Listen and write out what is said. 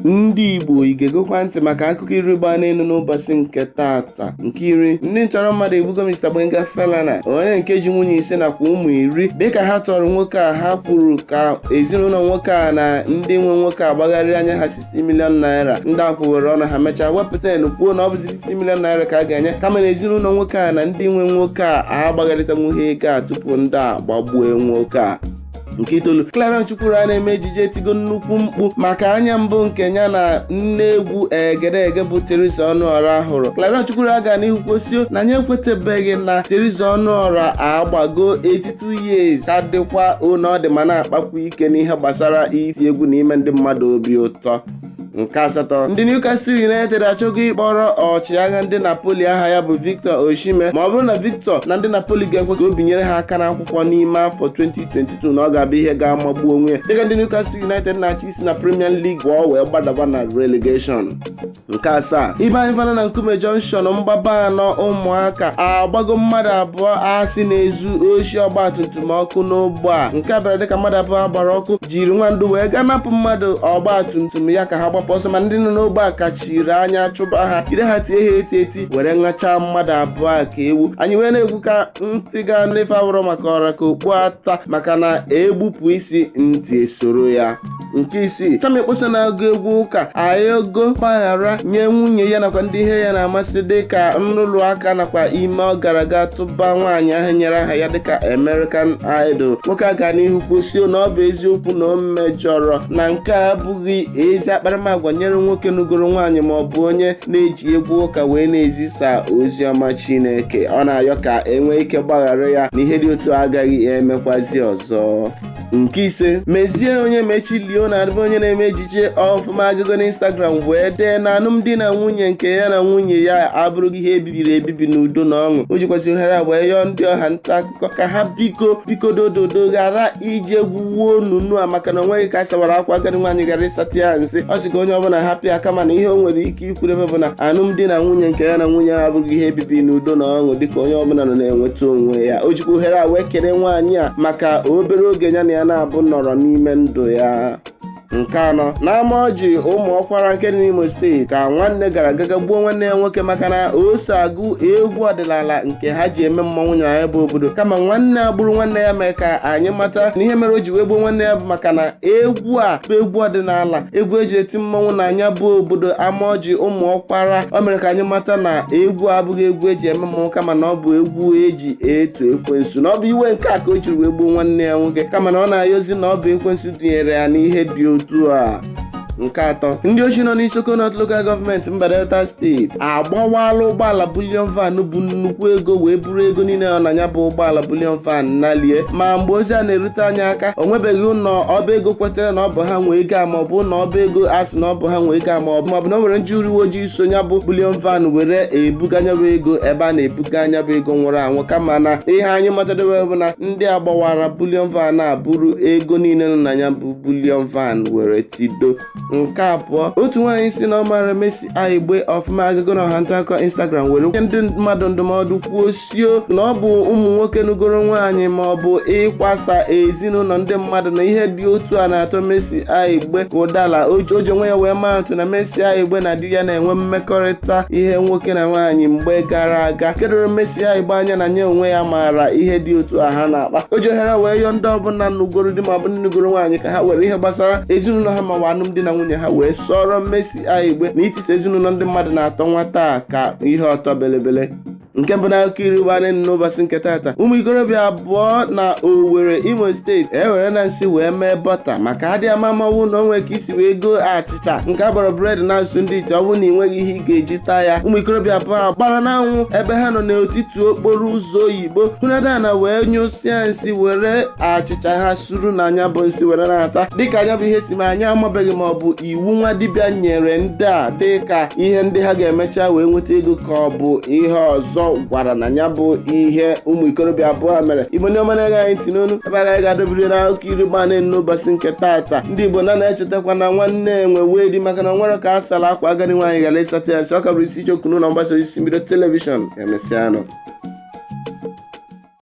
ndị Igbo igegokwa ntị maka akụkọ ịrịba n'elu n'ụbọchị nke tata nke iri. Ndị ntọrọ mmadụ egbugo Mr. Gbenga Falana, onye nke ji nwunye ise nakwa ụmụ 10 dịka ha tọrọ nwoke a. Ha kwuru ka ezinụlọ nwoke a na ndị nwe nwoke a gbagharịrị anya ha 60 million naira. Ndị akwụwere ọnụ ha mechaa wepụta enu kwuo na ọ bụzi 50 million naira ka a ga-enye, kama na ezinụlọ nwoke a na ndị nwe nwoke a agbagharịtanwuhe ego a tupu ndị a gbagbue nwoke a. Nke itoolu, Clara Chukwuru a na-eme ejije etigo nnukwu mkpu maka anya mbụ nke ya na nne egwu egedege bụ Teresa Ọnụọra hụrụ. Clara Chukwuru aga n'ihu kwosio na anyị ekwetebeghị na Teresa Ọnụọra agbago 82 years ka dịkwa ọ dị ma na-akpakwu ike n'ihe gbasara iti egwu na ime ndị mmadụ obi ụtọ. Nke asatọ, ndị Newcastle United achọghị ịkpọrọ ọchịagha ndị Napoli aha ya bụ Victor Osimhen ma ọ bụrụ na Victor na ndị Napoli ga-ekwe ka o binyere ha aka n'akwụkwọ n'ime afọ 2022 na ọ ga-abụ ihe ga-amagbu onwe ya dịka ndị Newcastle United na-achị isi na Premier League ọ wee gbadaba na relegation. Nke asaa, Ibe Falana na Nkume Junction mgbaba anọ ụmụaka agbago mmadụ abụọ asị na-ezu oshi ọgbatumtum ọkụ n'ogbe a. Nke a bịara dịka mmadụ abụọ gbara ọkụ jiri nwandụ wee gaa napụ mmadụ ọgbatumtum ya ka ha gbapụ ọsọ, ma ndị nọ n'ogbe a kachiri anya chụba ha jide ha tie ha eti were ṅachaa mmadụ abụọ a ka ewu. Anyị wee na-egwu ka ntị ga nrefe awụrụ maka ọra ka okpu ata maka na egbupụ isi ntị esoro ya. Nke isii, Sam Ekposa na-agụ egwu ụka ayogo mpaghara nye nwunye ya nakwa ndị ihe ya na-amasị dịka nrụrụ aka nakwa ime ọ gara aga tụba nwaanyị ahụ nyere aha ya dịka American Idol. Nwoke a ga n'ihu kwosio na ọ bụ eziokwu na o mejọrọ na nke a abụghị ezi akparamagwa nyere nwoke nugoro nwaanyị ma ọ bụ onye na-eji egwu ụka wee na-ezisa ozi ọma Chineke. Ọ na-ayọ ka enwee ike gbaghara ya na ihe dị otu agaghị emekwazi ọzọ. Nke ise, Mezie onye mechilio na-adịbụ onye na-eme ejije ọfụma agụgụ n'Instagram wee dee na alụmdi na nwunye nke ya na nwunye ya abụrụghị ihe ebibiri ebibi n'udo na ọṅụ. O jikwasị ohere abụọ yọọ ndị ọha nta akụkọ ka ha biko dododo ghara ije gwuo nunu a maka na onweghị ka sawara akwa agadi nwaanyị gara ịsatị ya nsị. Ọ sị ka onye ọbụla hapụ ya kama na ihe o nwere ike ikwurebe bụ na alụmdi na nwunye nke ya na nwunye ya abụghị ihe ebibi n'udo na ọṅụ dịka onye ọbụla nọ na-enweta onwe ya. O jikwa ohere a wee kere nwaanyị a maka obere oge ya na ya na-abụ nọrọ n'ime ndụ ya. Nke anọ, n'ama ọjị ụmụ ọkwara nke dị n'Imo steeti ka nwanne gara aga gbuo nwanne ya nwoke maka na o so agụ egwu ọdịnala nke ha ji eme mmọnwụ na ya bụ obodo. Kama nwanne a gburu nwanne ya mere ka anyị mata na ihe mere o ji wee gbuo nwanne ya bụ maka na egwu a bụ egwu ọdịnala, egwu eji eti mmọnwụ na anya bụ obodo ama ọjị ụmụ ọkwara. O mere ka anyị mata na egwu abụghị egwu eji eme mmọnwụ kama na ọ bụ egwu eji eto ekwensu, na ọ bụ iwe nke a ka o jiri wee gbuo nwanne ya nwoke kama na ọ na-ayọzi na ọ bụ ekwensu tinyere ya n'ihe dị otu a. Nke atọ, ndị ochi nọ n'Isoko North Local Government mba Delta steeti agbawala ụgbọala bulion van bụ nnukwu ego wee buru ego niile ọ na ya bụ ụgbọala bulion van nalie. Ma mgbe ozi a na-erute anya aka o nwebeghị ụlọ ọba ego kwetere na ọ bụ ha nwee ego a ma ọ bụ na ọba ego asị na ọ bụ ha nwee ego a ma ọ bụ na o nwere ndị uwe ojii so ya bụ bulion van were ebuga anya bụ ego ebe a na-ebuga anya bụ ego nwụrụ anwụ. Kama na ihe anyị matadobe bụ na ndị agbawara bulion van a buru ego niile nọ na ya bụ bulion van were tido. Nke abụọ, otu nwaanyị si na ọ mara Messi Aigbe ọfụma agụgụ na ọha nta akụkọ Instagram were nye ndị mmadụ ndụmọdụ kwuo sio na ọ bụ ụmụ nwoke nugoro nwaanyị ma ọ bụ ịkwasa ezinụlọ ndị mmadụ na ihe dị otu a na-atọ Messi Aigbe ụdala. O ji onwe ya wee maa atụ na Messi Aigbe na di ya na-enwe mmekọrịta ihe nwoke na nwaanyị mgbe gara aga. Kedoro Messi Aigbe anya na nye onwe ya maara ihe dị otu a ha na-akpa. O ji ohere wee yọọ ndị ọbụla nugoro di ma ọ bụ nugoro nwaanyị ka ha were ihe gbasara ezinụlọ ha ma alụmdi na nwunye ha wee sọrọ Messi Aigbe na itisa ezinụlọ ndị mmadụ na-atọ nwata ka ihe ọtọ belebele. Nke bụ na akụkọ ịrịba n'ụbọchị nke tata, ụmụ ikorobịa abụọ na Owerri Imo steeti ewere na nsị wee mee bọta maka adị amamanwụ na onwe ka isi wee goo achịcha nke agbara bred na asụ ndị ite ọ bụ na ị nweghị ihe ị ga-eji taa ya. Ụmụ ikorobịa abụọ gbara n'anwụ ebe ha nọ n'etiti okporo ụzọ oyibo hụnada na wee nyụsịa nsị were achịcha ha suru n'anya bụ nsị were na-ata dịka anya bụ ihe si ma anyị amabeghị ma ọ bụ iwu nwa dibịa nyere ndị a dịka ihe ndị ha ga-emecha wee nweta ego ka ọ bụ ihe ọzọ gwara na ya bụ ihe ụmụ ikorobịa abụọ mere. Igbo ndị ọma na-ege anyị ntị n'onu ebe agaghị ga-adọbiri na akụkọ ịrịba n'ụbọchị nke tata. Ndị Igbo na-echetakwa na nwanne enwe wee dị maka na nwere ka a sara akwa agadi nwaanyị gara ịsata ya nsị. Ọ ka bụrụ isi ichokwu n'ụlọ mgbasa ozi mbido telivishọn emesịanụ.